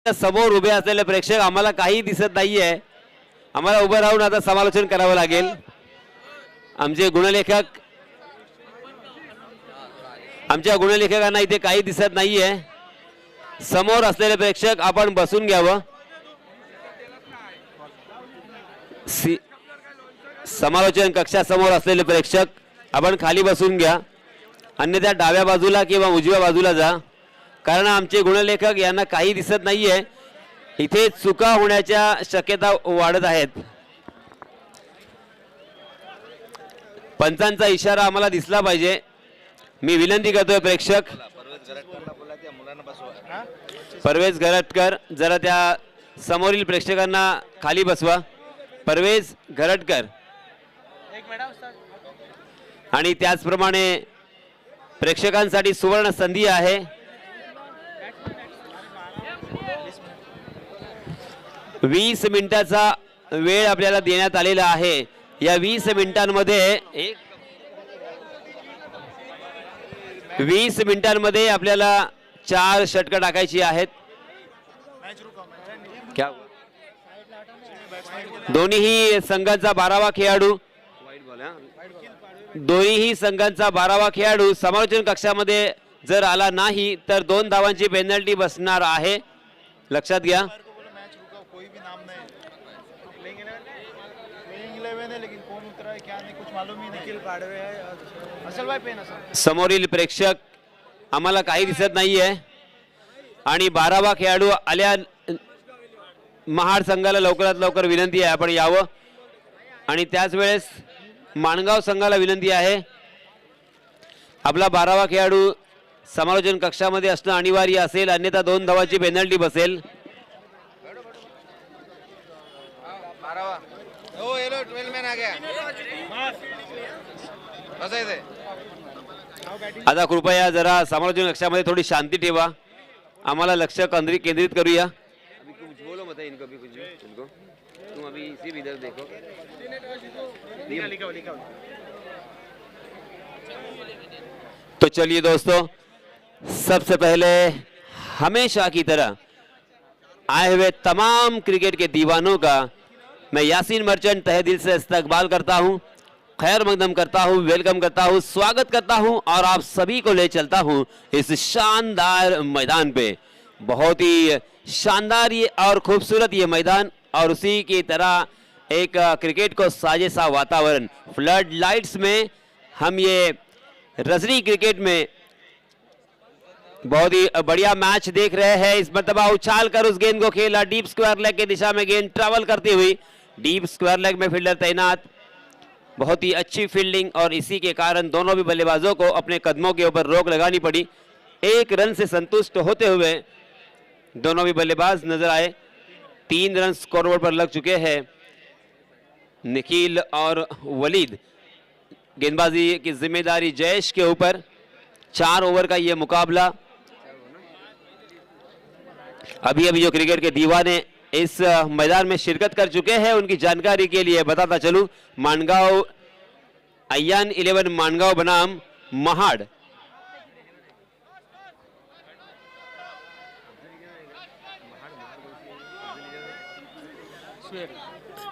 समोर उभे असलेले प्रेक्षक आम्हाला काही दिसत नाहीये. आम्हाला उभं राहून आता समालोचन करावं लागेल. आमचे गुणलेखक आमच्या गुणलेखकांना इथे काही दिसत नाहीये. समोर असलेले प्रेक्षक आपण बसून घ्यावं. समालोचन कक्षासमोर असलेले प्रेक्षक आपण खाली बसून घ्या, अन्यथा डाव्या बाजूला किंवा उजव्या बाजूला जा, कारण आमचे गुणलेखक यांना काही दिसत नाहीये. इथे चुका होण्याच्या शक्यता वाढत आहेत. पंचांचा इशारा आम्हाला दिसला पाहिजे. मी विनंती करतोय प्रेक्षक परवेज घरटकर, जरा त्या समोरील प्रेक्षकांना खाली बसवा. परवेज घरटकर. आणि त्याचप्रमाणे प्रेक्षकांसाठी सुवर्ण संधी आहे. वीस मिनिटाचा वेळ आपल्याला देण्यात आलेला आहे. या 20 मिनिटांमध्ये 20 मिनिटांमध्ये आपल्याला 4 षटकं टाकायची आहेत. दोन्हीही संघांचा 12वा खेळाडू समालोचन कक्षामध्ये जर आला नाही तर 2 धावांची पेनल्टी बसणार आहे. लक्षात घ्या. समोरील प्रेक्षक आम्हाला काही दिसत नाहीये आणि 12वा खेळाडू आल्या. महाड संघाला लवकरात लवकर विनंती आहे आपण यावं. आणि त्याच वेळेस माणगाव संघाला विनंती आहे. आपला 12वा खेळाडू समालोचन कक्षामध्ये असणं अनिवार्य असेल, अन्यथा 2 धावांची पेनल्टी बसेल. आता कृपया जरा समालोचन कक्षामध्ये थोडी शांती ठेवा. आम्हाला लक्ष केंद्रित करूया. तो चलिए दोस्तों, सबसे पहले हमेशा की तरह आए हुए तमाम क्रिकेट के दीवानों का मैं यासीन मर्चेंट तहे दिल से इस्तकबाल करता हूं, खैर मकदम करता हूं, वेलकम करता हूं, स्वागत करता हूं और आप सभी को ले चलता हूं इस शानदार मैदान पे. बहुत ही शानदार ये और खूबसूरत ये मैदान, और उसी की तरह एक क्रिकेट को साजे सा वातावरण. फ्लड लाइट्स में हम ये रजनी क्रिकेट में बहुत ही बढ़िया मैच देख रहे हैं. इस मर्तबा उछाल कर उस गेंद को खेला, डीप स्क्वायर लेग की दिशा में गेंद ट्रैवल करती हुई. डीप स्क्वायर लेग में फील्डर तैनात. बहुत ही अच्छी फील्डिंग, और इसी के कारण दोनों भी बल्लेबाजों को अपने कदमों के ऊपर रोक लगानी पड़ी. 1 रन से संतुष्ट होते हुए दोनों भी बल्लेबाज नजर आए. 3 रन स्कोरबोर्ड पर लग चुके हैं. निखिल और वलीद, गेंदबाजी की जिम्मेदारी जयेश के ऊपर. 4 ओवर का ये मुकाबला. अभी अभी जो क्रिकेट के दीवाने इस मैदान में शिरकत कर चुके हैं उनकी जानकारी के लिए बताता चलूं, मानगांव अय्यान 11 मानगांव बनाम महाड़.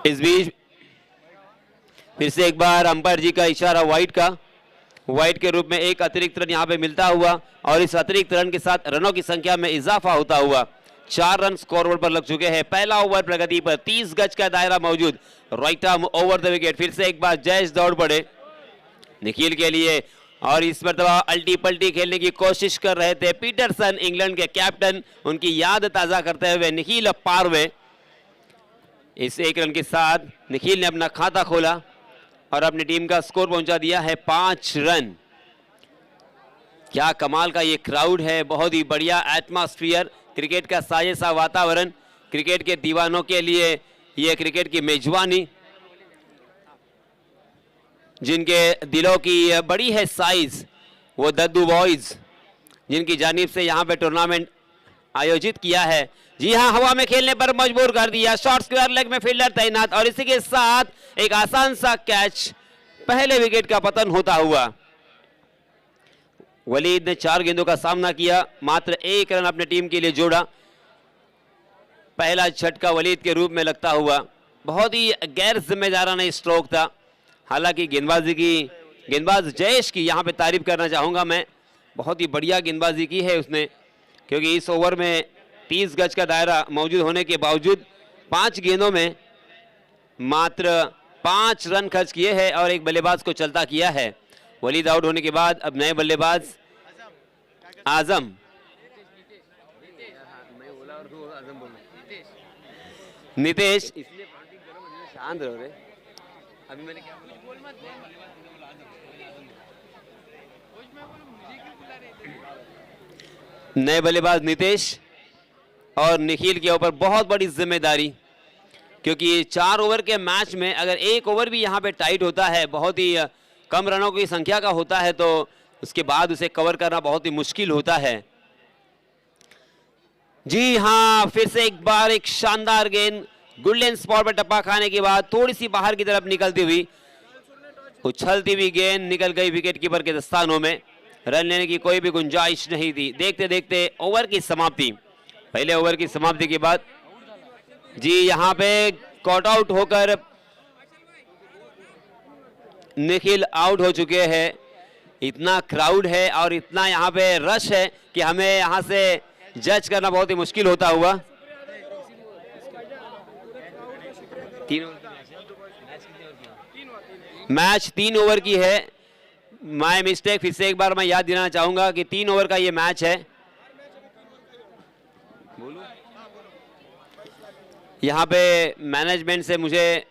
इस बीच फिर से एक बार अंपायर जी का इशारा वाइड का. वाइड के रूप में एक अतिरिक्त रन यहां पे मिलता हुआ, और इस अतिरिक्त रन के साथ रनों की संख्या में इजाफा होता हुआ 4 रन स्कोरबोर्ड पर लग चुके हैं. पहला ओवर प्रगति पर, 30 गज का दायरा मौजूद. Right arm over the wicket. फिर से एक बार जयेश दौड़ पड़े निखिल के लिए, और इस मरतबा अल्टी पल्टी खेलने की कोशिश कर रहे थे पीटरसन, इंग्लैंड के कैप्टन. उनकी याद ताजा करते हुए निखिल पारवे. इस 1 रन के साथ निखिल ने अपना खाता खोला और अपनी टीम का स्कोर पहुंचा दिया है 5 रन. क्या कमाल का ये क्राउड है, बहुत ही बढ़िया एटमॉस्फेयर, क्रिकेट का साजे सा वातावरण, क्रिकेट के दीवानों के लिए ये क्रिकेट की मेजबानी. जिनके दिलों की बड़ी है साइज, वो दद्दू बॉयज, जिनकी जानिब से यहाँ पे टूर्नामेंट आयोजित किया है. जी हां, हवा में खेलने पर मजबूर कर दिया. शॉर्ट स्क्वायर लेग में फील्डर तैनात, और इसी के साथ एक आसान सा कैच, पहले विकेट का पतन होता हुआ. वलीद ने 4 गेंदों का सामना किया, मात्र 1 रन अपने टीम के लिए जोड़ा. पहला झटका वलीद के रूप में लगता हुआ। बहुत ही गैर जिम्मेदाराना स्ट्रोक था। हालांकि गेंदबाज जयेश की यहाँ पे तारीफ करना चाहूँगा मैं, बहुत ही बढ़िया गेंदबाजी की है उसने, क्योंकि इस ओवर में 30 गज का दायरा मौजूद होने के बावजूद 5 गेंदों में मात्र 5 रन खर्च किए हैं और एक बल्लेबाज को चलता किया है। वलीद आउट होने के बाद अब नए बल्लेबाज आजम, नितेश, शांत रहो रे, अभी मैंने क्या नए बल्लेबाज नितेश और निखिल के ऊपर बहुत बड़ी जिम्मेदारी, क्योंकि 4 ओवर के मैच में अगर एक ओवर भी यहाँ पे टाइट होता है, बहुत ही कम रनों की संख्या का होता है, तो उसके बाद उसे कवर करना बहुत ही मुश्किल होता है। जी हाँ, फिर से एक बार एक शानदार गेंद गुडलैंड स्पॉट पर टप्पा खाने के बाद थोड़ी सी बाहर की तरफ निकलती हुई, उछलती हुई गेंद निकल गई विकेट कीपर के दस्तानों में। रन लेने की कोई भी गुंजाइश नहीं थी। देखते देखते ओवर की समाप्ति, पहले ओवर की समाप्ति के बाद जी यहाँ पे कॉट आउट होकर निखिल आउट हो चुके हैं। इतना क्राउड है और इतना यहाँ पे रश है कि हमें यहाँ से जज करना बहुत ही मुश्किल होता हुआ। मैच 3 ओवर की है। माय मिस्टेक, फिर से एक बार मैं याद दिलाना चाहूंगा कि 3 ओवर का ये मैच है। यहाँ पे मैनेजमेंट से मुझे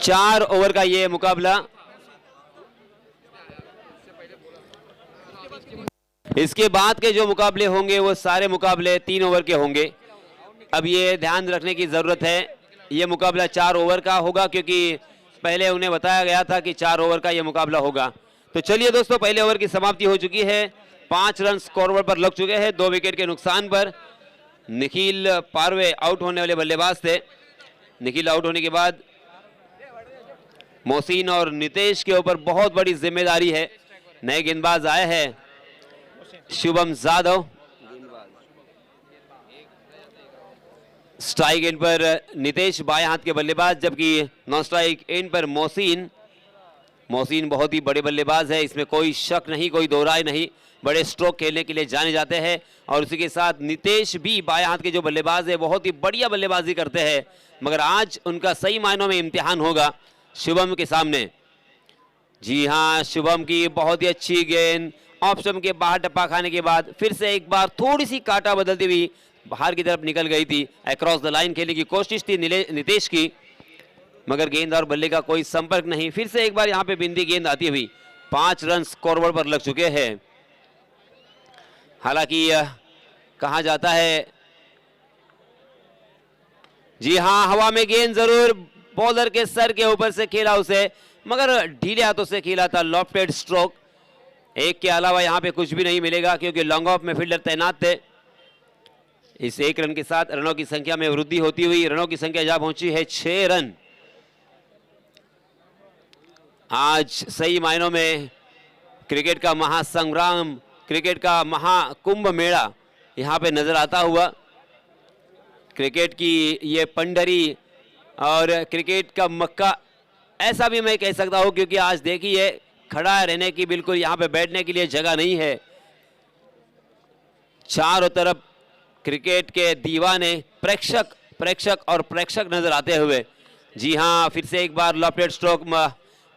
चार ओवर का ये मुकाबला, इसके बाद के जो मुकाबले होंगे वो सारे मुकाबले 3 ओवर के होंगे। अब ये ध्यान रखने की जरूरत है, ये मुकाबला 4 ओवर का होगा, क्योंकि पहले उन्हें बताया गया था कि 4 ओवर का ये मुकाबला होगा। तो चलिए दोस्तों, पहले ओवर की समाप्ति हो चुकी है। 5 रन स्कोरबोर्ड पर लग चुके हैं 2 विकेट के नुकसान पर। निखिल पारवे आउट होने वाले बल्लेबाज थे। निखिल आउट होने के बाद मोहसिन और नितेश के ऊपर बहुत बड़ी जिम्मेदारी है। नए गेंदबाज आए हैं, शुभम जाधव। स्ट्राइक एंड पर नितेश बाएं हाथ के बल्लेबाज, जबकि नॉन स्ट्राइक एंड पर मोहसिन बहुत ही बड़े बल्लेबाज है, इसमें कोई शक नहीं, कोई दो राय नहीं। बड़े स्ट्रोक खेलने के लिए जाने जाते हैं। और उसी के साथ नितेश भी बाएं हाथ के जो बल्लेबाज है बहुत ही बढ़िया बल्लेबाजी करते हैं, मगर आज उनका सही मायनों में इम्तिहान होगा शुभम के सामने। जी हाँ, शुभम की बहुत ही अच्छी गेंद ऑप्शन के बाहर टप्पा खाने के बाद फिर से एक बार थोड़ी सी काटा बदलती हुई बाहर की तरफ निकल गई थी। अक्रॉस द लाइन खेलने की कोशिश थी नितेश की, मगर गेंद और बल्ले का कोई संपर्क नहीं। फिर से एक बार यहाँ पे बिंदी गेंद आती हुई 5 रन स्कोरबोर्ड पर लग चुके हैं। हालांकि कहा जाता है, जी हाँ, हवा में गेंद जरूर बॉलर के सर के ऊपर से खेला उसे, मगर ढीले हाथों से खेला था, लॉफ्टेड स्ट्रोक। एक के अलावा यहाँ पे कुछ भी नहीं मिलेगा, क्योंकि लॉन्ग ऑफ में फील्डर तैनात थे। इस 1 रन के साथ रनों की संख्या में वृद्धि होती हुई रनों की संख्या जहां पहुंची है 6 रन। आज सही मायनों में क्रिकेट का महासंग्राम, क्रिकेट का महाकुंभ मेला यहाँ पे नजर आता हुआ। क्रिकेट की ये पंडरी और क्रिकेट का मक्का, ऐसा भी मैं कह सकता हूँ, क्योंकि आज देखिए खड़ा रहने की, बिल्कुल यहाँ पे बैठने के लिए जगह नहीं है। चारों तरफ क्रिकेट के दीवाने, प्रेक्षक नजर आते हुए। जी हाँ, फिर से एक बार लॉफ्टेड स्ट्रोक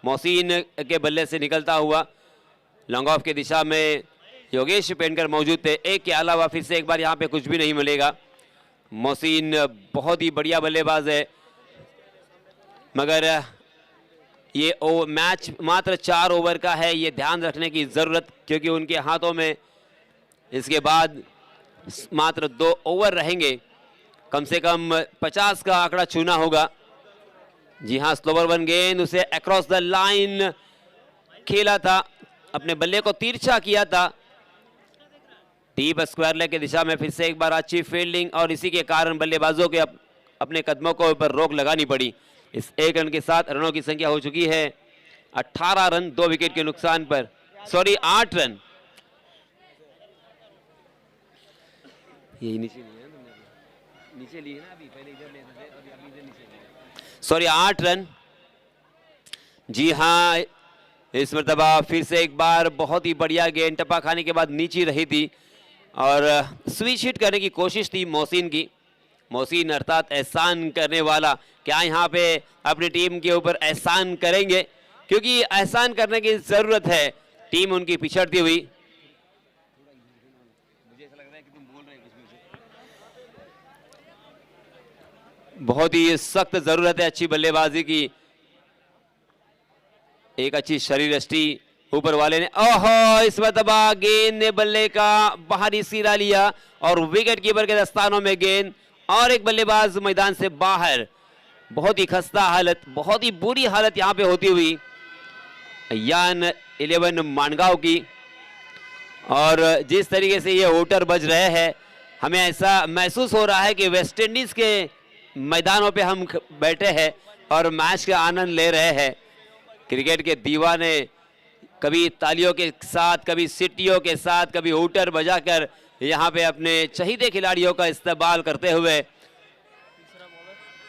मोहसिन के बल्ले से निकलता हुआ। लॉन्ग ऑफ की दिशा में योगेश पेंकर मौजूद थे। एक के अलावा फिर से एक बार यहाँ पे कुछ भी नहीं मिलेगा। मोहसिन बहुत ही बढ़िया बल्लेबाज है, मगर ये मैच मात्र 4 ओवर का है, ये ध्यान रखने की ज़रूरत, क्योंकि उनके हाथों में इसके बाद मात्र 2 ओवर रहेंगे। कम से कम 50 का आंकड़ा छूना होगा। जी हाँ, स्लोवर वन गेंद उसे अक्रॉस द लाइन खेला था अपने बल्ले को तिरछा किया था। डीप स्क्वायर लेग की दिशा में फिर से एक बार अच्छी फील्डिंग और इसी के कारण बल्लेबाजों के अपने कदमों को ऊपर रोक लगानी पड़ी। इस 1 रन के साथ रनों की संख्या हो चुकी है 18 रन 2 विकेट के नुकसान पर, सॉरी 8 रन। यही नीचे लिया ना, नीचे लिए ना, अभी पहले इधर लेते थे, अभी इधर नीचे लिए, सॉरी 8 रन। जी हाँ, इस मर्तबा फिर से एक बार बहुत ही बढ़िया गेंद टप्पा खाने के बाद नीचे रही थी और स्विच हिट करने की कोशिश थी मोहसिन की। मोहसिन अर्थात एहसान करने वाला, क्या यहाँ पे अपनी टीम के ऊपर एहसान करेंगे? क्योंकि एहसान करने की जरूरत है, टीम उनकी पिछड़ती हुई। बहुत ही सख्त जरूरत है अच्छी बल्लेबाजी की। एक अच्छी शरीरयष्टि ऊपर वाले ने, ओहो, इस मरतबा गेंद ने बल्ले का बाहरी सिरा लिया और विकेट कीपर के दस्तानों में गेंद और एक बल्लेबाज मैदान से बाहर। बहुत ही खस्ता हालत, बहुत ही बुरी हालत यहां पे होती हुई यान 11 मानगांव की। और जिस तरीके से ये वोटर बज रहे हैं, हमें ऐसा महसूस हो रहा है कि वेस्ट इंडीज के मैदानों पे हम बैठे हैं और मैच का आनंद ले रहे हैं। क्रिकेट के दीवाने कभी तालियों के साथ, कभी सीटियों के साथ, कभी वोटर बजाकर यहाँ पे अपने चहीते खिलाड़ियों का इस्तेमाल करते हुए।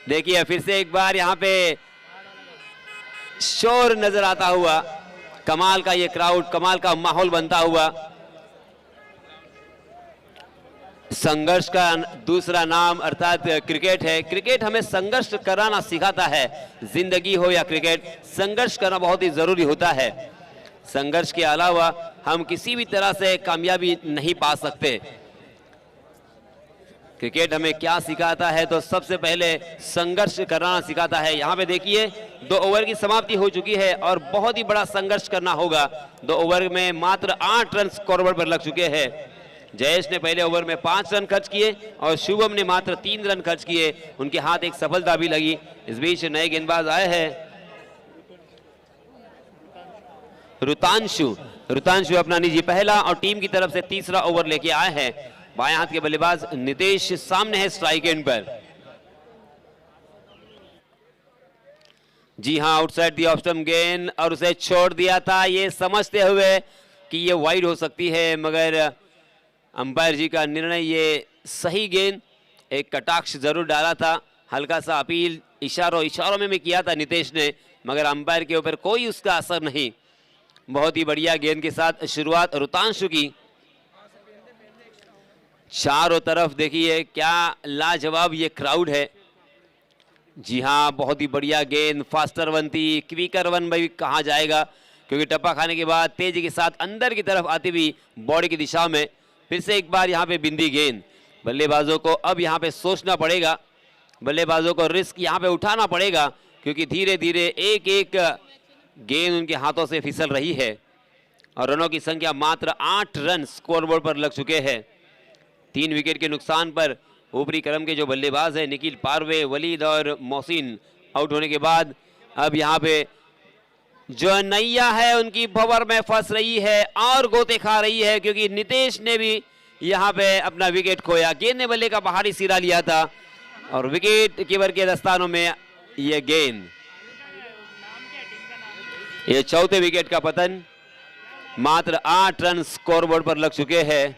देखिए फिर से एक बार यहाँ पे शोर नजर आता हुआ, कमाल का ये क्राउड, कमाल का माहौल बनता हुआ। संघर्ष का दूसरा नाम अर्थात क्रिकेट है। क्रिकेट हमें संघर्ष कराना सिखाता है। जिंदगी हो या क्रिकेट, संघर्ष करना बहुत ही जरूरी होता है। संघर्ष के अलावा हम किसी भी तरह से कामयाबी नहीं पा सकते। क्रिकेट हमें क्या सिखाता है? तो सबसे पहले संघर्ष कराना सिखाता है। यहाँ पे देखिए 2 ओवर की समाप्ति हो चुकी है और बहुत ही बड़ा संघर्ष करना होगा। 2 ओवर में मात्र 8 रन स्कोरबोर्ड पर लग चुके हैं। जयेश ने पहले ओवर में 5 रन खर्च किए और शुभम ने मात्र 3 रन खर्च किए। उनके हाथ एक सफलता भी लगी। इस बीच नए गेंदबाज आए हैं, रुतांशु अपना निजी पहला और टीम की तरफ से तीसरा ओवर लेके आए हैं। बाएं हाथ के बल्लेबाज नितेश सामने है स्ट्राइक एंड पर। जी हां, आउटसाइड दी ऑफ स्टंप गेंद और उसे छोड़ दिया था, ये समझते हुए कि ये वाइड हो सकती है, मगर अंपायर जी का निर्णय ये सही गेंद। एक कटाक्ष जरूर डाला था, हल्का सा अपील इशारों में भी किया था नितेश ने, मगर अंपायर के ऊपर कोई उसका असर नहीं। बहुत ही बढ़िया गेंद के साथ शुरुआत रुतांशु की। चारों तरफ देखिए क्या लाजवाब ये क्राउड है। जी हाँ, बहुत ही बढ़िया गेंद, फास्टर वन थी, क्विकर वन भी कहा जाएगा, क्योंकि टप्पा खाने के बाद तेजी के साथ अंदर की तरफ आती हुई बॉडी की दिशा में फिर से एक बार यहाँ पे बिंदी गेंद। बल्लेबाजों को अब यहाँ पे सोचना पड़ेगा, बल्लेबाजों को रिस्क यहाँ पे उठाना पड़ेगा, क्योंकि धीरे धीरे एक एक गेंद उनके हाथों से फिसल रही है और रनों की संख्या मात्र 8 रन स्कोरबोर्ड पर लग चुके हैं। 3 विकेट के नुकसान पर ऊपरी क्रम के जो बल्लेबाज है निखिल पारवे, वलीद और मोहसिन आउट होने के बाद अब यहाँ पे जो नैया है उनकी भंवर में फंस रही है और गोते खा रही है, क्योंकि नितेश ने भी यहाँ पे अपना विकेट खोया। गेंद ने बल्ले का बाहरी सिरा लिया था और विकेट कीपर के दस्तानों में ये गेंद। ये चौथे विकेट का पतन, मात्र 8 रन स्कोरबोर्ड पर लग चुके हैं।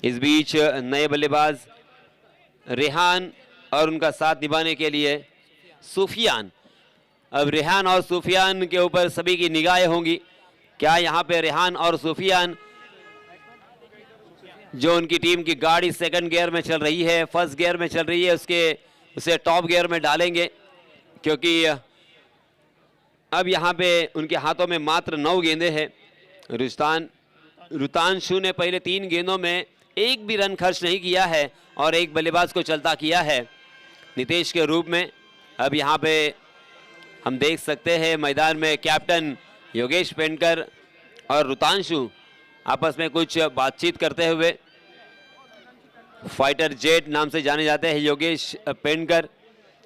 इस बीच नए बल्लेबाज रेहान और उनका साथ निभाने के लिए सुफियान। अब रेहान और सुफियान के ऊपर सभी की निगाहें होंगी। क्या यहाँ पे रेहान और सुफियान, जो उनकी टीम की गाड़ी सेकंड गियर में चल रही है, फर्स्ट गियर में चल रही है, उसे टॉप गियर में डालेंगे, क्योंकि अब यहाँ पे उनके हाथों में मात्र 9 गेंदें हैं। रुतांशु ने पहले 3 गेंदों में एक भी रन खर्च नहीं किया है और एक बल्लेबाज को चलता किया है नितेश के रूप में। अब यहाँ पे हम देख सकते हैं मैदान में कैप्टन योगेश पेंडकर और रुतांशु आपस में कुछ बातचीत करते हुए। फाइटर जेट नाम से जाने जाते हैं योगेश पेंडकर,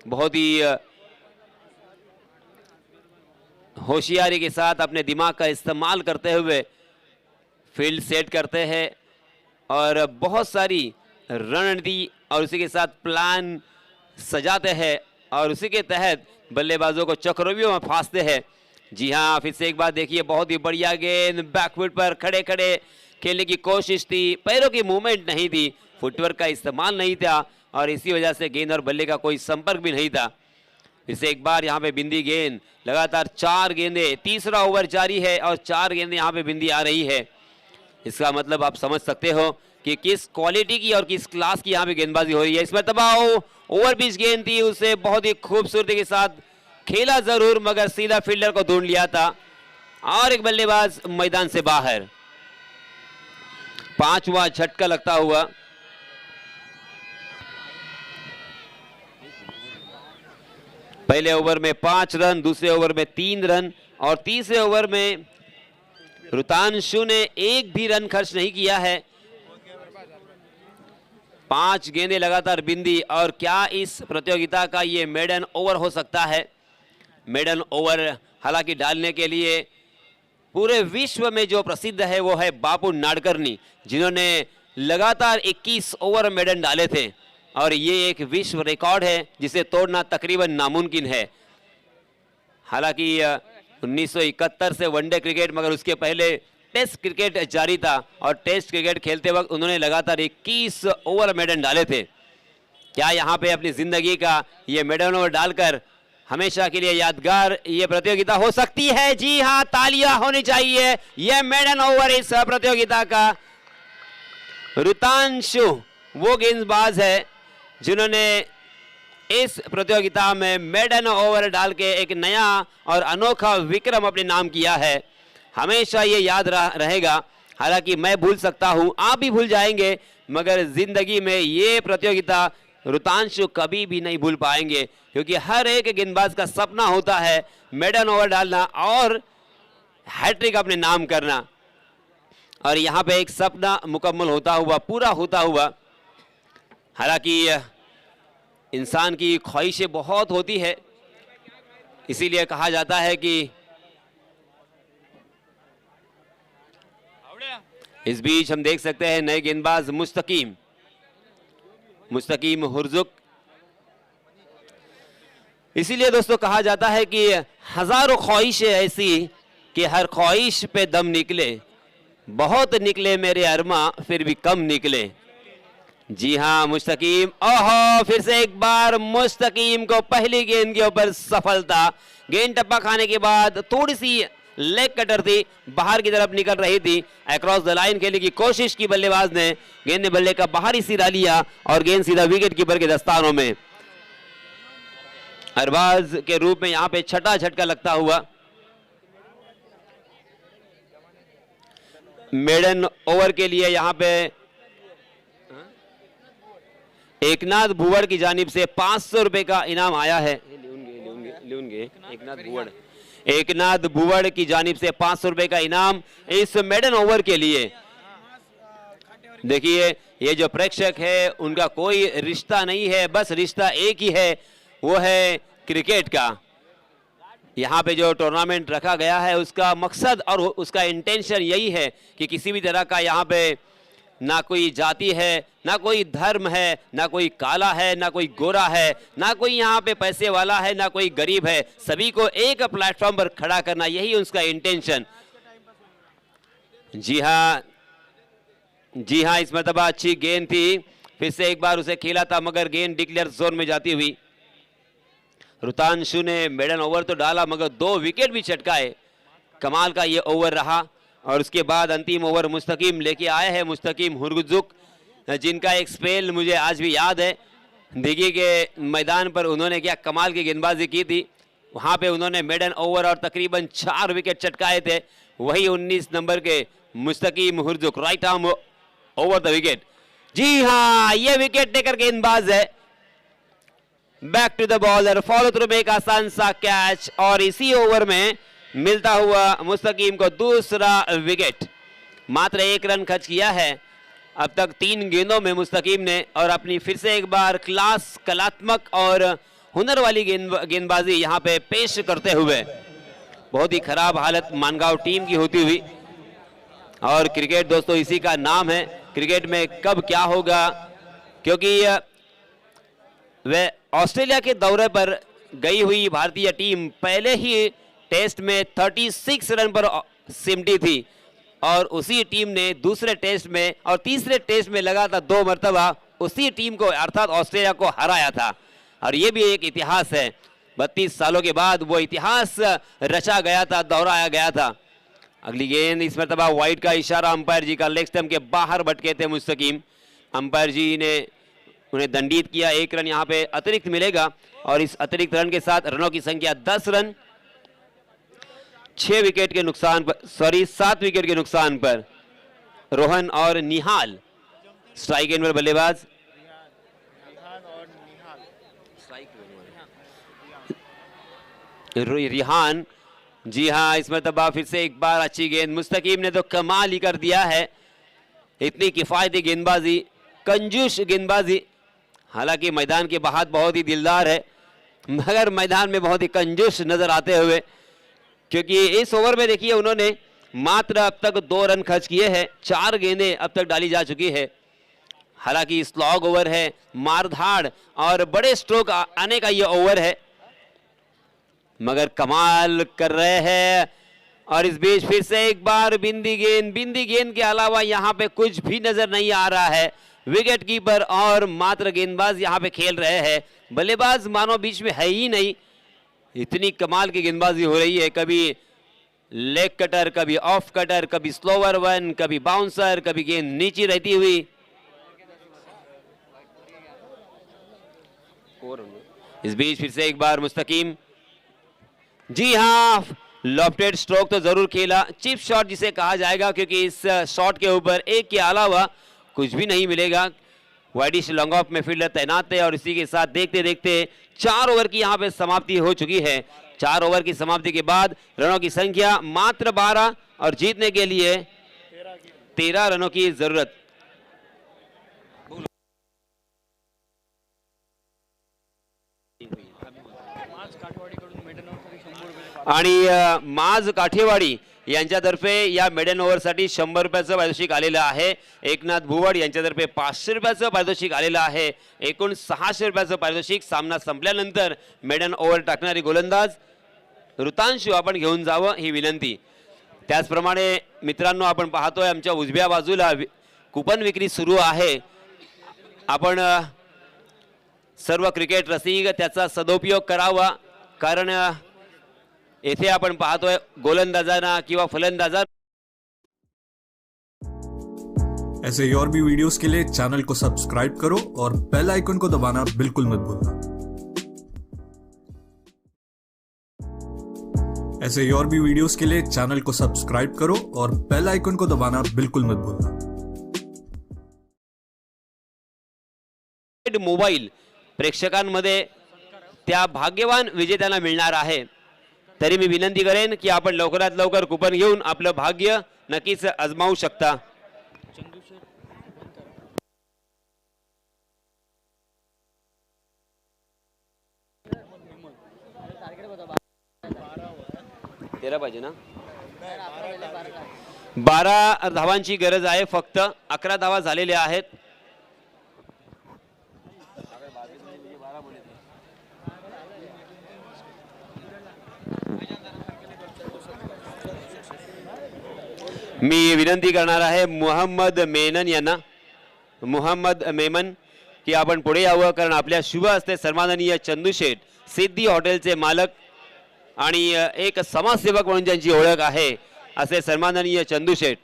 बहुत ही होशियारी के साथ अपने दिमाग का इस्तेमाल करते हुए फील्ड सेट करते हैं और बहुत सारी रणनीति और उसी के साथ प्लान सजाते हैं और उसी के तहत बल्लेबाजों को चक्रव्यूह में फांसते हैं। जी हाँ, फिर से एक बार देखिए, बहुत ही बढ़िया गेंद, बैकफुट पर खड़े खड़े खेलने की कोशिश थी, पैरों की मूवमेंट नहीं थी, फुटवर्क का इस्तेमाल नहीं था और इसी वजह से गेंद और बल्ले का कोई संपर्क भी नहीं था। फिर से एक बार यहाँ पे बिंदी गेंद, लगातार 4 गेंदें, तीसरा ओवर जारी है और 4 गेंदें यहाँ पे बिंदी आ रही है। इसका मतलब आप समझ सकते हो कि किस क्वालिटी की और किस क्लास की यहाँ पे गेंदबाजी हो रही है। इसमें तबाह ओवर पिच गेंद थी, उसे बहुत ही खूबसूरती के साथ खेला जरूर मगर सीधा फील्डर को ढूंढ लिया था और एक बल्लेबाज मैदान से बाहर। 5वां झटका लगता हुआ। पहले ओवर में 5 रन, दूसरे ओवर में 3 रन और तीसरे ओवर में ऋतांशु ने एक भी रन खर्च नहीं किया है। 5 गेंदें लगातार बिंदी और क्या इस प्रतियोगिता का ये मेडन ओवर हो सकता है? मेडन ओवर हालांकि डालने के लिए पूरे विश्व में जो प्रसिद्ध है वो है बापू नाडकर्णी, जिन्होंने लगातार 21 ओवर मेडन डाले थे और ये एक विश्व रिकॉर्ड है जिसे तोड़ना तकरीबन नामुमकिन है। हालांकि 1971 से वनडे क्रिकेट, मगर उसके पहले टेस्ट क्रिकेट जारी था और टेस्ट क्रिकेट खेलते वक्त उन्होंने लगातार 21 ओवर मेडन डाले थे। क्या यहाँ पे अपनी जिंदगी का ये मेडन ओवर डालकर हमेशा के लिए यादगार ये प्रतियोगिता हो सकती है? जी हाँ, तालियां होनी चाहिए। ये मेडन ओवर इस प्रतियोगिता का। ऋतांशु वो गेंदबाज है जिन्होंने इस प्रतियोगिता में मेडन ओवर डाल के एक नया और अनोखा विक्रम अपने नाम किया है। हमेशा ये याद रहेगा। हालांकि मैं भूल सकता हूं, आप भी भूल जाएंगे, मगर जिंदगी में ये प्रतियोगिता ऋतांशु कभी भी नहीं भूल पाएंगे, क्योंकि हर एक गेंदबाज का सपना होता है मेडन ओवर डालना और हैट्रिक अपने नाम करना। और यहाँ पे एक सपना मुकम्मल होता हुआ, पूरा होता हुआ। हालांकि इंसान की ख्वाहिशें बहुत होती है, इसीलिए कहा जाता है कि इस बीच हम देख सकते हैं नए गेंदबाज मुस्तकीम हुर्जुक। इसीलिए दोस्तों कहा जाता है कि हजारों ख्वाहिशें ऐसी कि हर ख्वाहिश पे दम निकले, बहुत निकले मेरे अरमा फिर भी कम निकले। जी हाँ, मुस्तकीम, ओहो, फिर से एक बार मुस्तकीम को पहली गेंद के ऊपर सफलता। गेंद टप्पा खाने के बाद थोड़ी सी लेग कटर थी, बाहर की तरफ निकल रही थी, अक्रॉस द लाइन खेलने की कोशिश की बल्लेबाज ने, गेंद ने बल्ले का बाहरी सिरा लिया और गेंद सीधा विकेट कीपर के दस्तानों में। अरबाज के रूप में यहां पे छठा झटका लगता हुआ। मेडन ओवर के लिए यहां पे एकनाथ भुवड़ की जानिब से 500 रुपए का इनाम आया है। एकनाथ भुवड़ की जानिब से 500 रुपए का इनाम इस मेडन ओवर के लिए। देखिए, ये जो प्रेक्षक है उनका कोई रिश्ता नहीं है, बस रिश्ता एक ही है, वो है क्रिकेट का। यहाँ पे जो टूर्नामेंट रखा गया है उसका मकसद और उसका इंटेंशन यही है कि किसी भी तरह का यहाँ पे ना कोई जाति है, ना कोई धर्म है, ना कोई काला है, ना कोई गोरा है, ना कोई यहाँ पे पैसे वाला है, ना कोई गरीब है, सभी को एक प्लेटफॉर्म पर खड़ा करना, यही उसका इंटेंशन। जी हाँ, इस मरतबा अच्छी गेंद थी, फिर से एक बार उसे खेला था मगर गेंद डिक्लेयर जोन में जाती हुई। ऋतांशु ने मेडन ओवर तो डाला मगर 2 विकेट भी चटकाए। कमाल का ये ओवर रहा। और उसके बाद अंतिम ओवर मुस्तकीम लेके आए हैं, मुस्तकीम हुर्जुक, जिनका एक स्पेल मुझे आज भी याद है। दिघी के मैदान पर उन्होंने क्या कमाल की गेंदबाजी की थी। वहाँ पे उन्होंने मेडन ओवर और तकरीबन 4 विकेट चटकाए थे। वही 19 नंबर के Mustakim Hurjuk, right arm over the wicket. जी हाँ, ये विकेट टेकर गेंदबाज है। Back to the bowler, follow through में एक आसान सा कैच और इसी ओवर में मिलता हुआ मुस्तकीम को दूसरा विकेट। मात्र 1 रन खर्च किया है अब तक 3 गेंदों में मुस्तकीम ने, और अपनी फिर से एक बार कलात्मक और हुनर वाली गेंदबाजी यहाँ पे पेश करते हुए बहुत ही खराब हालत मानगांव टीम की होती हुई। और क्रिकेट दोस्तों इसी का नाम है, क्रिकेट में कब क्या होगा, क्योंकि वे ऑस्ट्रेलिया के दौरे पर गई हुई भारतीय टीम पहले ही टेस्ट में 36 रन पर सिमटी थी और उसी टीम ने दूसरे टेस्ट में और तीसरे टेस्ट में लगातार 2 मरतबा उसी टीम को अर्थात ऑस्ट्रेलिया को हराया था। और ये भी एक इतिहास है, 32 सालों के बाद वो इतिहास रचा गया था, दोहराया गया था। अगली गेंद इस मरतबा वाइड का इशारा अंपायर जी का, लेग स्टंप के बाहर भटके थे मुस्तकीम। अंपायर जी ने उन्हें दंडित किया, 1 रन यहाँ पे अतिरिक्त मिलेगा और इस अतिरिक्त रन के साथ रनों की संख्या 10 रन, 6 विकेट के नुकसान पर, 7 विकेट के नुकसान पर रोहन और निहाल स्ट्राइक एंड पर बल्लेबाज। रिहान, जी हाँ, इस मरतबा फिर से एक बार अच्छी गेंद, मुस्तकीम ने तो कमाल ही कर दिया है। इतनी किफायती गेंदबाजी, कंजूस गेंदबाजी, हालांकि मैदान की बात बहुत ही दिलदार है मगर मैदान में बहुत ही कंजूस नजर आते हुए, क्योंकि इस ओवर में देखिए उन्होंने मात्र अब तक 2 रन खर्च किए हैं, 4 गेंदें अब तक डाली जा चुकी है। हालांकि स्लॉग ओवर है, मारधाड़ और बड़े स्ट्रोक आने का ये ओवर है, मगर कमाल कर रहे हैं। और इस बीच फिर से एक बार बिंदी गेंद के अलावा यहाँ पे कुछ भी नजर नहीं आ रहा है। विकेट कीपर और मात्र गेंदबाज यहाँ पे खेल रहे हैं, बल्लेबाज मानो बीच में है ही नहीं। इतनी कमाल की गेंदबाजी हो रही है, कभी लेग कटर, कभी ऑफ कटर, कभी स्लोवर वन, कभी बाउंसर, कभी गेंद नीचे रहती हुई। इस बीच फिर से एक बार मुस्तकीम, जी हाँ, लॉफ्टेड स्ट्रोक तो जरूर खेला, चिप शॉट जिसे कहा जाएगा, क्योंकि इस शॉट के ऊपर एक के अलावा कुछ भी नहीं मिलेगा। वाइडिश लॉन्ग ऑफ में फील्डर तैनात है और इसी के साथ देखते देखते 4 ओवर की यहाँ पे समाप्ति हो चुकी है। 4 ओवर की समाप्ति के बाद रनों की संख्या मात्र 12 और जीतने के लिए 13 रनों की जरूरत। आणि माज काठेवाडी यांच्यातर्फे या मेडन ओव्हरसाठी 100 रुपयाचं पारितोषिक आलेलं आहे। एकनाथ भुवड यांच्यातर्फे 500 रुपयाचं पारितोषिक आलेलं आहे। एकूण 600 रुपयाचं पारितोषिक। सामना संपल्यानंतर मेडन ओव्हर टाकणारी गोलंदाज ऋतांशू आपण घेऊन जावं ही विनंती। त्याचप्रमाणे मित्रांनो, आपण पाहतोय आमच्या उजव्या बाजूला कुपन विक्री सुरू आहे। आपण सर्व क्रिकेट रसिक त्याचा सदुपयोग करावा, कारण येथे आपण पाहतोय गोलंदाजांना किंवा फलंदाजांना। ऐसे और भी वीडियोस के लिए चैनल को सब्सक्राइब करो और बेल आइकन को दबाना बिल्कुल मत भूलना। ऐसे और भी वीडियोस के लिए चैनल को सब्सक्राइब करो और बेल आइकन को दबाना बिल्कुल मत भूलना। मोबाईल प्रेक्षकांमध्ये त्या भाग्यवान विजेत्यांना मिळणार आहे। तरी मी विनंती करेन की आपण लवकरात लवकर कुपन घेऊन आपलं भाग्य नक्कीच आजमावू शकता। तेरा पाहिजे ना, 12 धावांची गरज आहे फक्त। 11 धावा झालेल्या आहेत। मी विनंती करणार आहे मोहम्मद मेनन यांना, मोहम्मद मेमन, की आपण पुढे यावं, कारण आपल्या शुभ हस्ते सन्माननीय चंदू शेठ, सिद्धी हॉटेलचे मालक आणि एक समाजसेवक म्हणून ज्यांची ओळख आहे असे सन्माननीय चंदू शेठ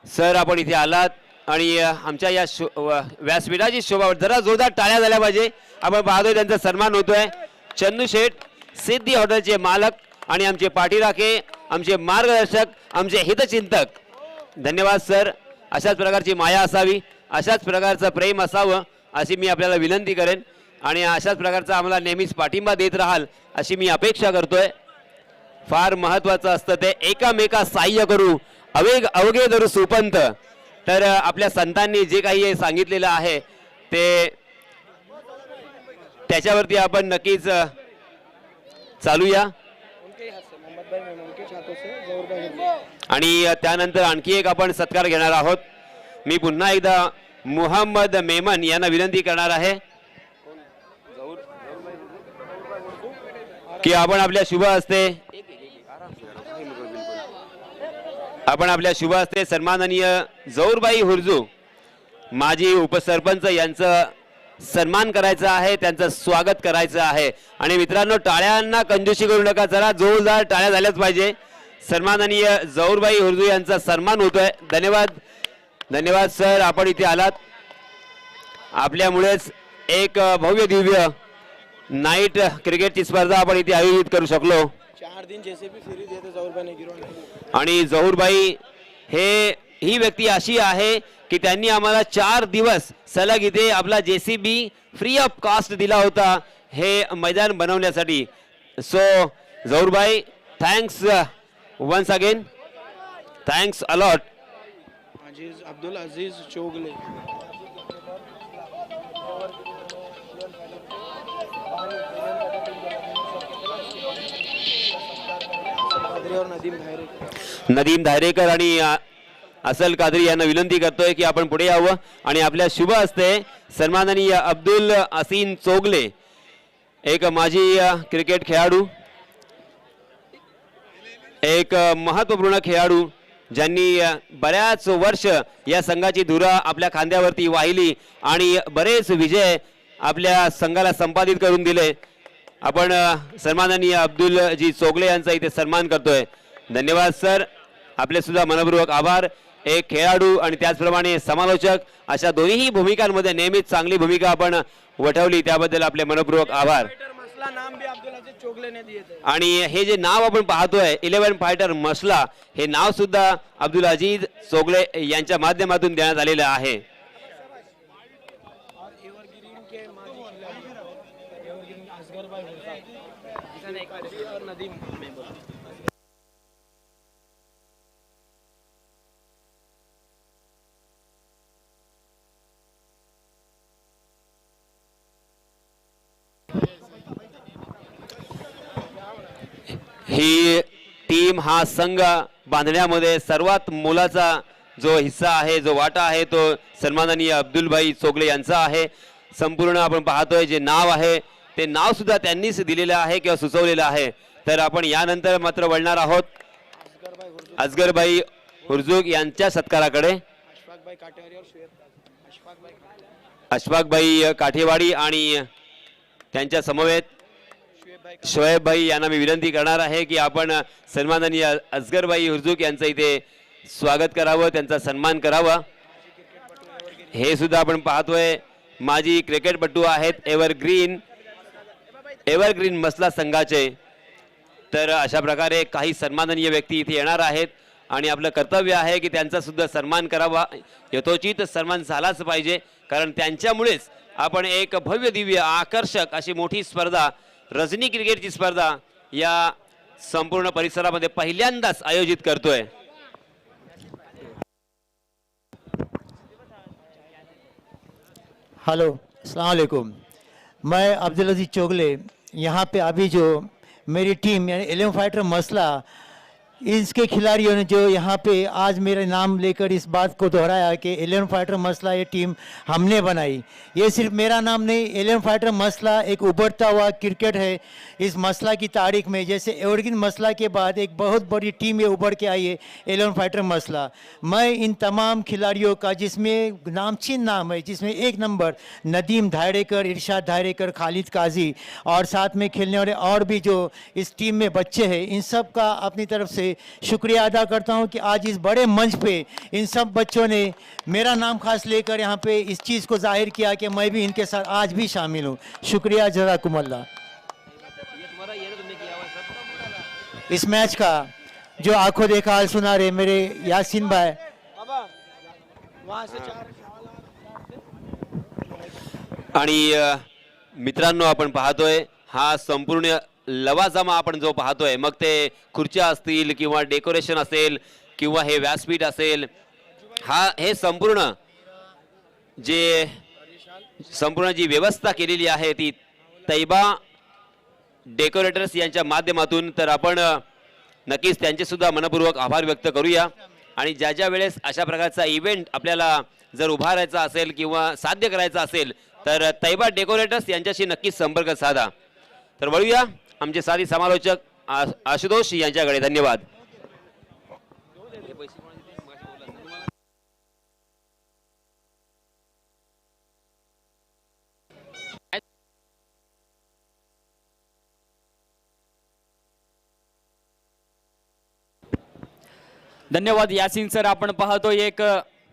सर, आपण इथे आलात आणि आमच्या या व्यासपीठाची शोभा जरा जोरदार टाळ्या झाल्या पाहिजे। आपण पाहतोय त्यांचा सन्मान होतोय। चंदू शेठ, सिद्धी हॉटेलचे मालक आणि आमचे पाठीराखे, आमचे मार्गदर्शक, आमचे हितचिंतक, धन्यवाद सर। अशाच प्रकारची माया असावी, अशाच प्रकारचं प्रेम असावं अशी मी आपल्याला विनंती करेन आणि अशाच प्रकारचा आम्हाला नेहमीच पाठिंबा देत राहाल अशी मी अपेक्षा करतोय। फार महत्त्वाचं असतं ते एकामेका सहाय्य करू, अवघे धरू सुपंत। तर आपल्या संतांनी जे काही सांगितलेलं आहे ते त्याच्यावरती आपण नक्कीच चालूया. आणि त्यानंतर आणखी एक आपण सत्कार घेणार आहोत. मी पुन्हा एकदा मोहम्मद मेमन यांना विनंती करणार आहे की आपण आपल्या शुभ हस्ते सन्माननीय जौहरबाई हुरजू माजी उपसरपंच यांचं सन्मान करायचा आहे, त्यांचं स्वागत करायचं आहे. आणि मित्रांनो, टाळ्यांना कंजूसी करू नका, जरा जोरदार टाळ्या झाल्याच पाहिजे. सन्माननीय जौहरबाई हुरजू यांचा सन्मान होतोय. धन्यवाद, धन्यवाद सर, आपण इथे आलात. आपल्यामुळेच एक भव्य दिव्य नाईट क्रिकेटची स्पर्धा आपण इथे आयोजित करू शकलो. 4 दिन जेसीबी फ्री देते जौहरबाई ने गिरवून. आणि जौहरबाई ही व्यक्ती अशी आहे की त्यांनी आम्हाला 4 दिवस सलग इथे आपला जेसीबी फ्री ऑफ कॉस्ट दिला होता हे मैदान बनवण्यासाठी. So Jauharbai, thanks once again, thanks a lot. Abdul Aziz Chogle. Nadeem Dhayrekar आणि असल कादरी यांना विनंती करतोय की आपण पुढे यावं आणि आपल्या शुभ हस्ते सन्माननीय अब्दुल असीम चोगले, एक माजी क्रिकेट खेळाडू, एक महत्त्वपूर्ण खेळाडू ज्यांनी बऱ्याच वर्ष या संघाची धुरा आपल्या खांद्यावरती वाहिली आणि बरेच विजय आपल्या संघाला संपादित करून दिले. आपण सन्माननीय अब्दुल जी चोगले यांचा इथे सन्मान करतोय. धन्यवाद सर, आपले सुद्धा मनपूर्वक आभार. एक खेळाडू आणि त्याचप्रमाणे समालोचक अशा दोन्ही भूमिकांमध्ये नेहमीच चांगली भूमिका आपण वठवली, त्याबद्दल आपले मनपूर्वक आभार. नाम भी अब्दुल अजीज चोगले ने दिए थे. आणि हे जे नाव आपण पाहतोय 11 फायटर मसला, हे नाव सुद्धा अब्दुल अजीज चोगले यांच्या माध्यमातून देण्यात आलेलं आहे. ही टीम, हा संघ बांधण्यामध्ये सर्वात मोलाचा जो हिस्सा आहे, जो वाटा आहे, तो सन्माननीय अब्दुलभाई चोगले यांचा आहे. संपूर्ण आपण पाहतोय जे नाव आहे ते नाव सुद्धा त्यांनीच दिलेलं आहे किंवा सुचवलेलं आहे. तर आपण यानंतर मात्र वळणार आहोत असगरबाई हुरजूक यांच्या सत्काराकडे. अशफाकबाई काठेवाडी आणि त्यांच्या समवेत शोएब भाई यांना मी विनंती करणार आहे की आपण सन्माननीय असगरबाई हुरजूक यांचं इथे स्वागत करावं, त्यांचा सन्मान करावा. हे सुद्धा आपण पाहतोय माजी क्रिकेटपटू आहेत, एव्हरग्रीन मसला संघाचे. तर अशा प्रकारे काही सन्माननीय व्यक्ती इथे येणार आहेत आणि आपलं कर्तव्य आहे की त्यांचा सुद्धा सन्मान करावा. यथोचित सन्मान झालाच पाहिजे, कारण त्यांच्यामुळेच आपण एक भव्य दिव्य आकर्षक अशी मोठी स्पर्धा, रजनी क्रिकेटची स्पर्धा या संपूर्ण परिसरामध्ये पहिल्यांदाच आयोजित करतोय. हेलो, अस्सलाम वालेकुम. मैं अब्दुल अजीज चोगले, यहाँ पे अभी जो मेरी टीम यानी 11 फाइटर मसला, इसके खिलाड़ियों ने जो यहाँ पे आज मेरा नाम लेकर इस बात को दोहराया कि 11 फाइटर मसला ये टीम हमने बनाई. ये सिर्फ मेरा नाम नहीं, 11 फाइटर मसला एक उभरता हुआ क्रिकेट है. इस मसला की तारीख में जैसे एवर्ग्रीन मसला के बाद एक बहुत बड़ी टीम ये उभर के आई है 11 फाइटर मसला. मैं इन तमाम खिलाड़ियों का, जिसमें नामचीन नाम है, जिसमें एक नंबर नदीम धायरेकर, इरशाद धायरेकर, खालिद काजी और साथ में खेलने वाले और भी जो इस टीम में बच्चे हैं, इन सब का अपनी तरफ से शुक्रिया अदा करता हूं कि आज इस बड़े मंच पे इन सब बच्चों ने मेरा नाम खास लेकर यहाँ पे इस चीज़ को जाहिर किया कि मैं भी इनके साथ आज भी शामिल हूँ. शुक्रिया, जज़ाकुमुल्लाह. इस मैच का जो आंखों देखा हाल सुना रहे मेरे यासीन भाई, आणि मित्रांनो, आपण पाहतोय हा संपूर्ण लवाजमा आपण जो पाहतोय, मग ते खुर्च्या असतील किंवा डेकोरेशन असेल किंवा हे व्यासपीठ असेल, हे संपूर्ण जी व्यवस्था केलेली आहे ती तैबा डेकोरेटर्स यांच्या माध्यमातून, तर आपण नक्कीच त्यांचे सुद्धा मनपूर्वक आभार व्यक्त करूया. आणि ज्या ज्या वेळेस अशा प्रकारचा इव्हेंट आपल्याला जर उभारायचा असेल किंवा साध्य करायचा असेल तर तैबा डेकोरेटर्स यांच्याशी नक्कीच संपर्क साधा. तर वळूया आमचे साथी समालोचक आशुतोष यांच्याकडे. धन्यवाद. धन्यवाद यासिन सर. आपण पाहतोय एक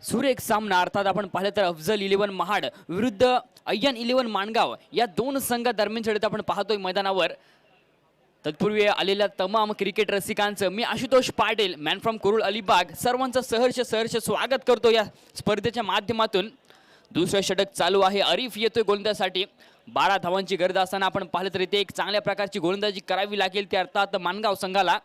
सुरेख सामना. अर्थात आपण पाहिलं तर अफजल 11 महाड विरुद्ध अय्यन 11 माणगाव या दोन संघादरम्यान लढत आपण पाहतोय मैदानावर. तत्पूर्वी आलेल्या तमाम क्रिकेट रसिकांचं मी आशुतोष पाटील मॅन फ्रॉम कुरुळ अलिबाग सर्वांचं सहर्ष स्वागत करतो या स्पर्धेच्या माध्यमातून. दुसरं षटक चालू आहे. अरिफ येतोय गोलंदाजीसाठी. 12 धावांची गरज असताना आपण पाहिलं तर इथे एक चांगल्या प्रकारची गोलंदाजी करावी लागेल ती अर्थात माणगाव संघाला.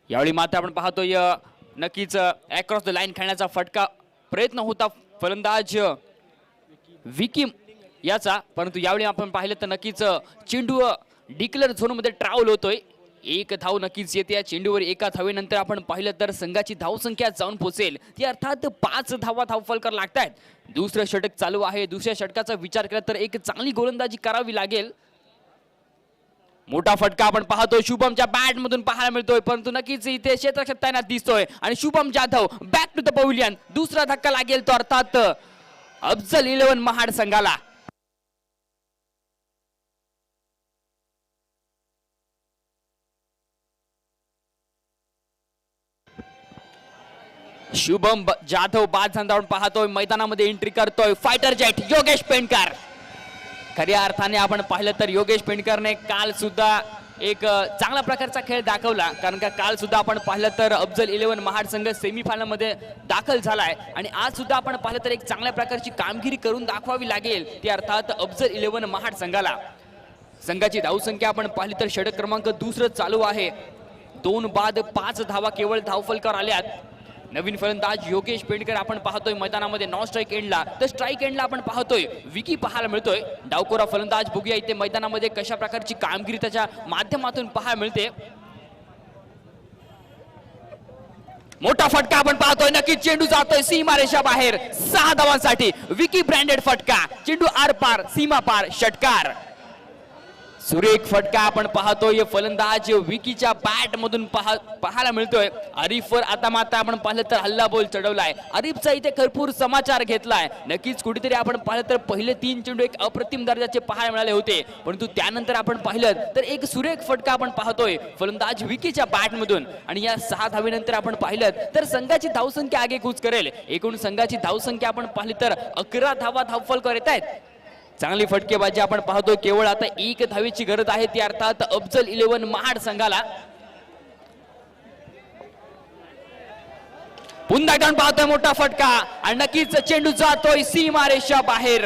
यावेळी मात्र आपण पाहतोय नक्कीच अक्रॉस द लाईन खेळण्याचा फटका प्रयत्न होता फलंदाज विकी याचा, परंतु यावेळी आपण पाहिलं तर नक्कीच चेंडू डिक्लेअर झोनमध्ये ट्रॅव्हल होतोय. एक धाव नक्कीच येते या चेंडूवर. एका धावेनंतर आपण पाहिलं तर संघाची धावसंख्या जाऊन पोहोचेल ती अर्थात 5 धावा धावफलकर लागतायत. दुसरं षटक चालू आहे. दुसऱ्या षटकाचा विचार केला तर एक चांगली गोलंदाजी करावी लागेल. मोठा फटका आपण पाहतोय शुभमच्या बॅट मधून पाहायला मिळतोय, परंतु नक्कीच इथे क्षेत्ररक्षक तैनात दिसतोय आणि Shubham Jadhav back to the pavilion. दुसरा धक्का लागेल तो अर्थात अफजल 11 महाड संघाला. शुभम जाधव बाद झाला आपण पाहतोय मैदानामध्ये एंट्री करतोय फायटर जेट योगेश पेंडकर. खऱ्या अर्थाने आपण पाहिलं तर योगेश पेंडकरने काल सुद्धा एक चांगला प्रकारचा खेळ दाखवला, कारण का काल सुद्धा आपण पाहिलं तर अफजल 11 महाड संघ सेमीफायनल मध्ये दाखल झालाय आणि आज सुद्धा आपण पाहिलं तर एक चांगल्या प्रकारची कामगिरी करून दाखवावी लागेल ती अर्थात अफजल 11 महाड संघाला. संघाची धावसंख्या आपण पाहिली तर षटक क्रमांक दुसरं चालू आहे. 2 बाद 5 धावा केवळ धावफलकावर आल्यात. नवीन फलंदाज योगेश पेंडकर आपण पाहतोय मैदानामध्ये नॉन स्ट्राईक एंडला, तर स्ट्राईक एंडला आपण पाहतोय विकी पाहायला मिळतोय. डावकोरा फलंदाज बघूया इथे मैदानामध्ये कशा प्रकारची कामगिरी त्याच्या माध्यमातून पाहायला मिळते. मोठा फटका आपण पाहतोय. नक्कीच चेंडू जातोय सीमारेषा बाहेर. 6 धावांसाठी विकी ब्रँडेड फटका. चेंडू आर पार सीमा पार षटकार. सुरेख फटका आपण पाहतोय फलंदाज विकीच्या बॅट मधून पाहायला मिळतोय. अरिफवर आता मात्र आपण पाहिलं तर हल्ला बोल चढवलाय. अरिफचा इथे भरपूर समाचार घेतलाय. नक्कीच कुठेतरी आपण पाहिलं तर पहिले 3 चेंडू एक अप्रतिम दर्जाचे पाहायला मिळाले होते, परंतु त्यानंतर आपण पाहिलं तर एक सुरेख फटका आपण पाहतोय फलंदाज विकीच्या बॅट मधून. आणि या 6 धावेनंतर आपण पाहिलं तर संघाची धावसंख्या आगेकूच करेल. एकूण संघाची धावसंख्या आपण पाहिली तर 11 धावा धावफलकावर येत आहेत. चांगली फटकेबाजी आपण पाहतो. केवळ आता 1 धावेची गरज आहे ती अर्थात अफजल 11 महाड संघाला. पुन्हा एकदा पाहतोय मोठा फटका आणि नक्कीच चेंडू जातोय सीमारेषा बाहेर.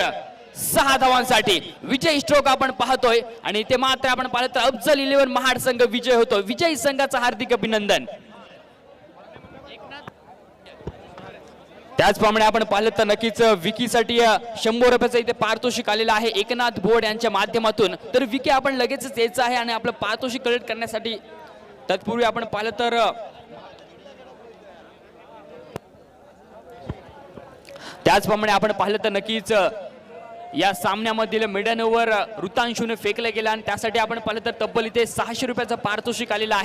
6 धावांसाठी विजय स्ट्रोक आपण पाहतोय आणि ते मात्र आपण पाहिलं तर अफजल 11 महाड संघ विजय होतो. विजयी संघाचा हार्दिक अभिनंदन. त्याचप्रमाणे आपण पाहिलं तर नक्कीच विकीसाठी 100 रुपयाचं इथे पारितोषिक आलेलं आहे एकनाथ बोर्ड यांच्या माध्यमातून. तर विकी आपण लगेचच यायचं आहे आणि आपलं पारितोषिक कलेक्ट करण्यासाठी. तत्पूर्वी आपण पाहिलं तर त्याचप्रमाणे आपण पाहिलं तर नक्कीच या सामन्यामधील मिडन ओव्हर ऋतांशूने फेकलं गेलं आणि त्यासाठी आपण पाहिलं तर तब्बल इथे 600 रुपयाचं पारितोषिक आलेलं आहे.